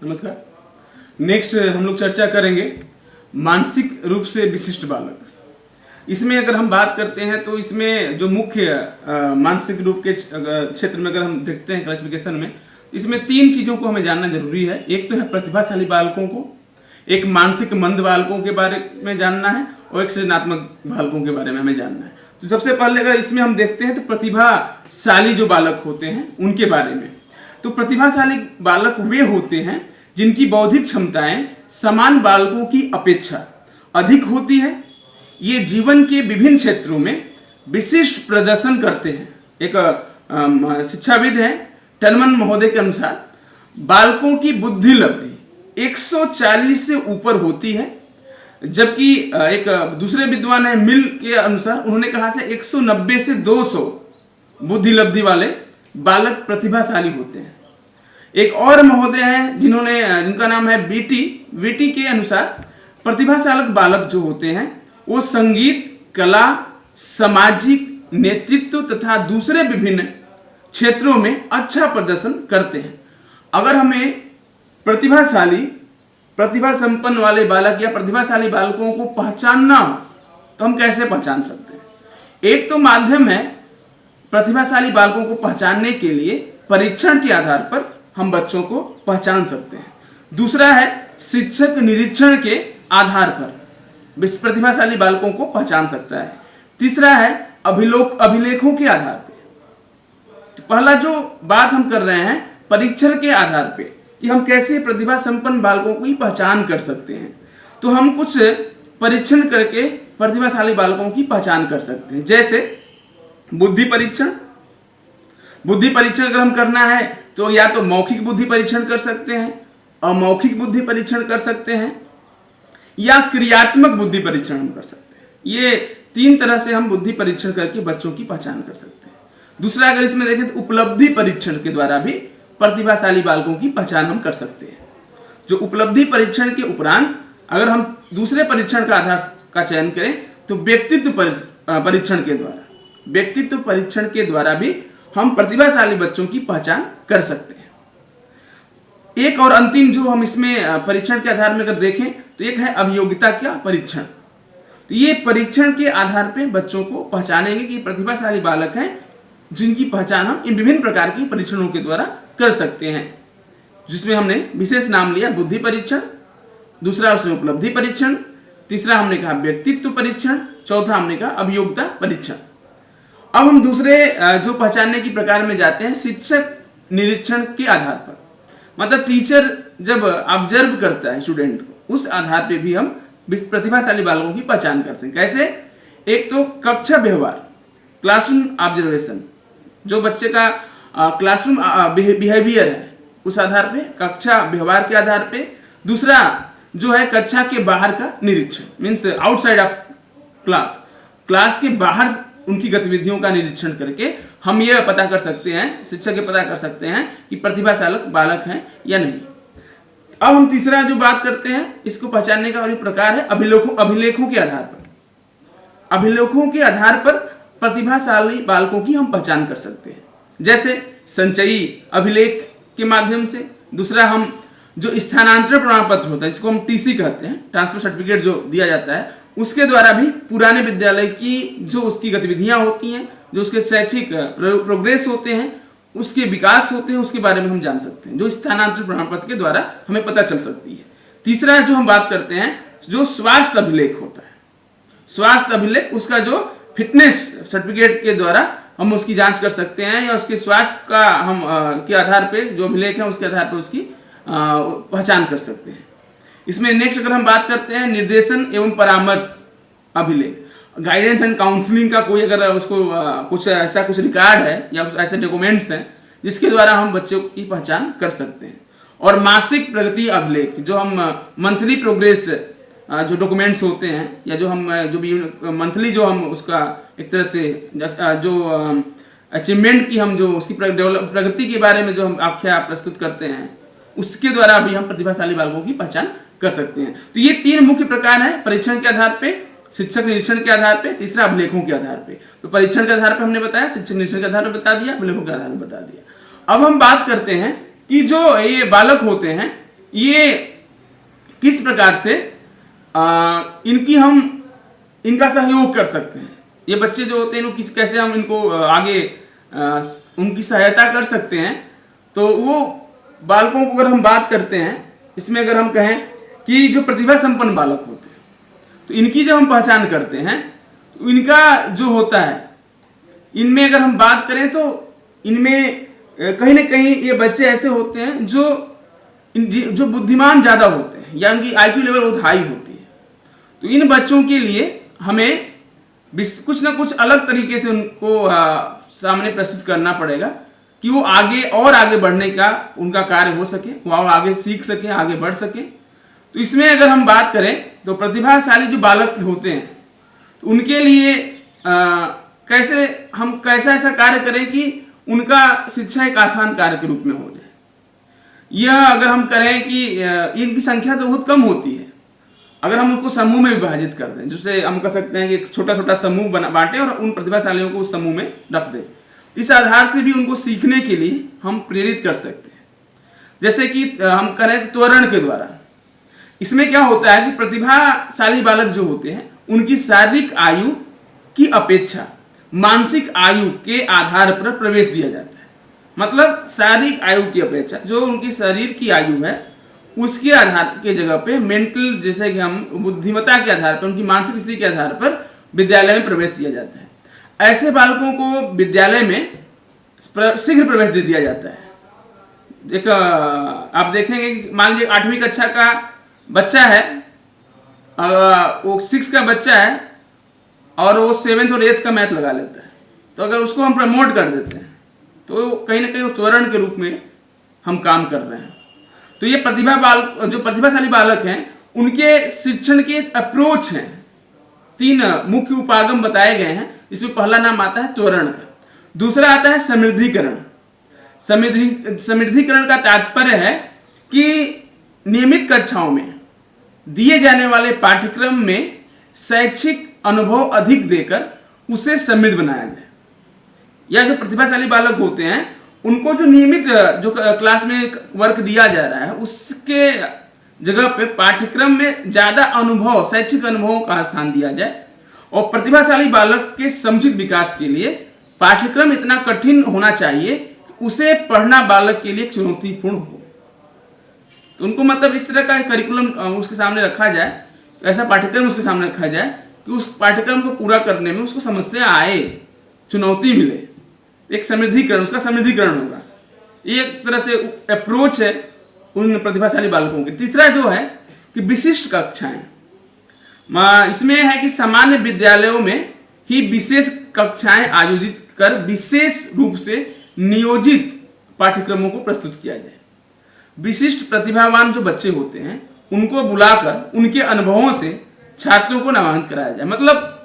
नमस्कार। नेक्स्ट हम लोग चर्चा करेंगे मानसिक रूप से विशिष्ट बालक। इसमें अगर हम बात करते हैं तो इसमें जो मुख्य मानसिक रूप के क्षेत्र में अगर हम देखते हैं क्लासिफिकेशन में, इसमें 3 चीज़ों को हमें जानना जरूरी है। एक तो है प्रतिभाशाली बालकों को, एक मानसिक मंद बालकों के बारे में जानना है और एक सृजनात्मक बालकों के बारे में हमें जानना है। तो सबसे पहले अगर इसमें हम देखते हैं तो प्रतिभाशाली जो बालक होते हैं उनके बारे में। तो प्रतिभाशाली बालक वे होते हैं जिनकी बौद्धिक क्षमताएं समान बालकों की अपेक्षा अधिक होती है। ये जीवन के विभिन्न क्षेत्रों में विशिष्ट प्रदर्शन करते हैं। एक शिक्षाविद हैं टनमन महोदय के अनुसार बालकों की बुद्धि लब्धि 140 से ऊपर होती है, जबकि एक दूसरे विद्वान है मिल के अनुसार उन्होंने कहा था 190 से 200 बुद्धि लब्धि वाले बालक प्रतिभाशाली होते हैं। एक और महोदय हैं जिनका नाम है वीटी के अनुसार प्रतिभाशाली बालक जो होते हैं वो संगीत, कला, सामाजिक नेतृत्व तथा दूसरे विभिन्न क्षेत्रों में अच्छा प्रदर्शन करते हैं। अगर हमें प्रतिभा संपन्न वाले बालक या प्रतिभाशाली बालकों को पहचानना हो तो हम कैसे पहचान सकते हैं? एक तो माध्यम है प्रतिभाशाली बालकों को पहचानने के लिए परीक्षण के आधार पर हम बच्चों को पहचान सकते हैं। दूसरा है शिक्षक निरीक्षण के आधार पर प्रतिभाशाली बालकों को पहचान सकता है। तीसरा है अभिलेखों के आधार पर। पहला जो बात हम कर रहे हैं परीक्षण के आधार पे कि हम कैसे प्रतिभा संपन्न बालकों की पहचान कर सकते हैं, तो हम कुछ परीक्षण करके प्रतिभाशाली बालकों की पहचान कर सकते हैं। जैसे बुद्धि परीक्षण अगर हम करना है तो या तो मौखिक बुद्धि परीक्षण कर सकते हैं, अमौखिक बुद्धि परीक्षण कर सकते हैं या क्रियात्मक बुद्धि परीक्षण हम कर सकते हैं। ये 3 तरह से हम बुद्धि परीक्षण करके बच्चों की पहचान कर सकते हैं। दूसरा अगर इसमें देखें तो उपलब्धि परीक्षण के द्वारा भी प्रतिभाशाली बालकों की पहचान हम कर सकते हैं। जो उपलब्धि परीक्षण के उपरांत अगर हम दूसरे परीक्षण का आधार का चयन करें तो व्यक्तित्व परीक्षण के द्वारा भी हम प्रतिभाशाली बच्चों की पहचान कर सकते हैं। एक और अंतिम जो हम इसमें परीक्षण के आधार में अगर देखें तो एक है अभियोगिता का परीक्षण। तो ये परीक्षण के आधार पे बच्चों को पहचानेंगे कि प्रतिभाशाली बालक हैं, जिनकी पहचान हम इन विभिन्न प्रकार की परीक्षणों के द्वारा कर सकते हैं, जिसमें हमने विशेष नाम लिया बुद्धि परीक्षण, दूसरा उसमें उपलब्धि परीक्षण, तीसरा हमने कहा व्यक्तित्व परीक्षण, चौथा हमने कहा अभियोगिता परीक्षण। अब हम दूसरे जो पहचानने की प्रकार में जाते हैं शिक्षक निरीक्षण के आधार पर। मतलब टीचर जब ऑब्जर्व करता है स्टूडेंट को, उस आधार पे भी हम प्रतिभाशाली बालकों की पहचान कर सकते हैं। कैसे? एक तो कक्षा व्यवहार, क्लासरूम ऑब्जर्वेशन, जो बच्चे का क्लासरूम बिहेवियर है उस आधार पे, कक्षा व्यवहार के आधार पे। दूसरा जो है कक्षा के बाहर का निरीक्षण, मीन्स आउटसाइड ऑफ क्लास के बाहर उनकी गतिविधियों का निरीक्षण करके हम ये पता कर सकते हैं, शिक्षक ये पता कर सकते हैं कि प्रतिभाशाली बालक हैं या नहीं। अब हम तीसरा जो बात करते हैं इसको पहचानने का जो प्रकार है अभिलेखों के आधार पर। अभिलेखों के आधार पर प्रतिभाशाली बालकों की हम पहचान कर सकते हैं। जैसे संचयी अभिलेख के माध्यम से, दूसरा हम जो स्थानांतरण प्रमाण पत्र होता है जिसको हम टीसी कहते हैं, ट्रांसफर सर्टिफिकेट जो दिया जाता है, उसके द्वारा भी पुराने विद्यालय की जो उसकी गतिविधियां होती हैं, जो उसके शैक्षिक प्रोग्रेस होते हैं, उसके विकास होते हैं, उसके बारे में हम जान सकते हैं, जो स्थानांतरण प्रमाण पत्र के द्वारा हमें पता चल सकती है। तीसरा जो हम बात करते हैं जो स्वास्थ्य अभिलेख होता है, स्वास्थ्य अभिलेख उसका जो फिटनेस सर्टिफिकेट के द्वारा हम उसकी जांच कर सकते हैं, या उसके स्वास्थ्य का हम के आधार पे जो अभिलेख है उसके आधार पर उसकी पहचान कर सकते हैं। इसमें नेक्स्ट अगर हम बात करते हैं निर्देशन एवं परामर्श अभिलेख, गाइडेंस एंड काउंसलिंग का कोई अगर उसको कुछ रिकॉर्ड है या कुछ ऐसे डॉक्यूमेंट्स हैं जिसके द्वारा हम बच्चों की पहचान कर सकते हैं। और मासिक प्रगति अभिलेख, जो हम मंथली प्रोग्रेस जो डॉक्यूमेंट्स होते हैं, या जो हम जो भी मंथली जो हम उसका एक तरह से जो अचीवमेंट की हम जो उसकी प्रगति के बारे में जो हम आख्या प्रस्तुत करते हैं, उसके द्वारा भी हम प्रतिभाशाली बालकों की पहचान कर सकते हैं। तो ये 3 मुख्य प्रकार हैं, परीक्षण के आधार पे, शिक्षक निरीक्षण के आधार पे, तीसरा अभिलेखों के आधार पे। तो परीक्षण के आधार पे हमने बताया, शिक्षक निरीक्षण के आधार पे बता दिया, अभिलेखों के आधार पे बता दिया। अब हम बात करते हैं कि जो ये बालक होते हैं ये किस प्रकार से इनका सहयोग कर सकते हैं। ये बच्चे जो होते हैं इनको कैसे हम इनको आगे उनकी सहायता कर सकते हैं। तो वो बालकों को अगर हम बात करते हैं, इसमें अगर हम कहें कि जो प्रतिभा संपन्न बालक होते हैं, तो इनकी जब हम पहचान करते हैं तो इनका जो होता है, इनमें अगर हम बात करें तो इनमें कहीं ना कहीं ये बच्चे ऐसे होते हैं जो बुद्धिमान ज्यादा होते हैं या उनकी IQ लेवल बहुत हाई होती है। तो इन बच्चों के लिए हमें कुछ ना कुछ अलग तरीके से उनको सामने प्रस्तुत करना पड़ेगा कि वो आगे बढ़ने का उनका कार्य हो सके, वो आगे सीख सके, आगे बढ़ सके। तो इसमें अगर हम बात करें तो प्रतिभाशाली जो बालक होते हैं तो उनके लिए कैसा ऐसा कार्य करें कि उनका शिक्षा एक आसान कार्य के रूप में हो जाए। यह अगर हम करें कि इनकी संख्या तो बहुत कम होती है, अगर हम उनको समूह में विभाजित कर दें, जिससे हम कह सकते हैं कि एक छोटा छोटा समूह बांटे और उन प्रतिभाशालियों को उस समूह में रख दें, इस आधार से भी उनको सीखने के लिए हम प्रेरित कर सकते हैं। जैसे कि हम करें त्वरण के द्वारा। इसमें क्या होता है कि प्रतिभाशाली बालक जो होते हैं उनकी शारीरिक आयु की अपेक्षा मानसिक आयु के आधार पर प्रवेश दिया जाता है। मतलब शारीरिक आयु की अपेक्षा जो उनकी शरीर की आयु है उसके आधार के जगह पे मेंटल, जैसे कि हम बुद्धिमत्ता के आधार पर, उनकी मानसिक स्थिति के आधार पर विद्यालय में प्रवेश दिया जाता है। ऐसे बालकों को विद्यालय में शीघ्र प्रवेश दे दिया जाता है। एक आप देखेंगे कि मान लीजिए 8वीं कक्षा का बच्चा है, वो 6 का बच्चा है और वो 7th और 8th का मैथ लगा लेता है, तो अगर उसको हम प्रमोट कर देते हैं तो कहीं ना कहीं वो त्वरण के रूप में हम काम कर रहे हैं। तो ये जो प्रतिभाशाली बालक हैं उनके शिक्षण के अप्रोच हैं। 3 मुख्य उपागम बताए गए हैं। इसमें पहला नाम आता है त्वरण का, दूसरा आता है समृद्धिकरण। समृद्धिकरण का तात्पर्य है कि नियमित कक्षाओं में दिए जाने वाले पाठ्यक्रम में शैक्षिक अनुभव अधिक देकर उसे समृद्ध बनाया जाए। या जो प्रतिभाशाली बालक होते हैं उनको जो नियमित जो क्लास में वर्क दिया जा रहा है उसके जगह पे पाठ्यक्रम में ज्यादा अनुभव, शैक्षिक अनुभवों का स्थान दिया जाए। और प्रतिभाशाली बालक के समुचित विकास के लिए पाठ्यक्रम इतना कठिन होना चाहिए कि उसे पढ़ना बालक के लिए चुनौतीपूर्ण हो। तो उनको मतलब इस तरह का करिकुलम उसके सामने रखा जाए, ऐसा पाठ्यक्रम उसके सामने रखा जाए कि उस पाठ्यक्रम को पूरा करने में उसको समस्या आए, चुनौती मिले। एक समृद्धिकरण, उसका समृद्धिकरण होगा। ये एक तरह से अप्रोच है उन प्रतिभाशाली बालकों की। तीसरा जो है कि विशिष्ट कक्षाएं। इसमें है कि सामान्य विद्यालयों में ही विशेष कक्षाएं आयोजित कर विशेष रूप से नियोजित पाठ्यक्रमों को प्रस्तुत किया जाए। विशिष्ट प्रतिभावान जो बच्चे होते हैं उनको बुलाकर उनके अनुभवों से छात्रों को नामांकित कराया जाए। मतलब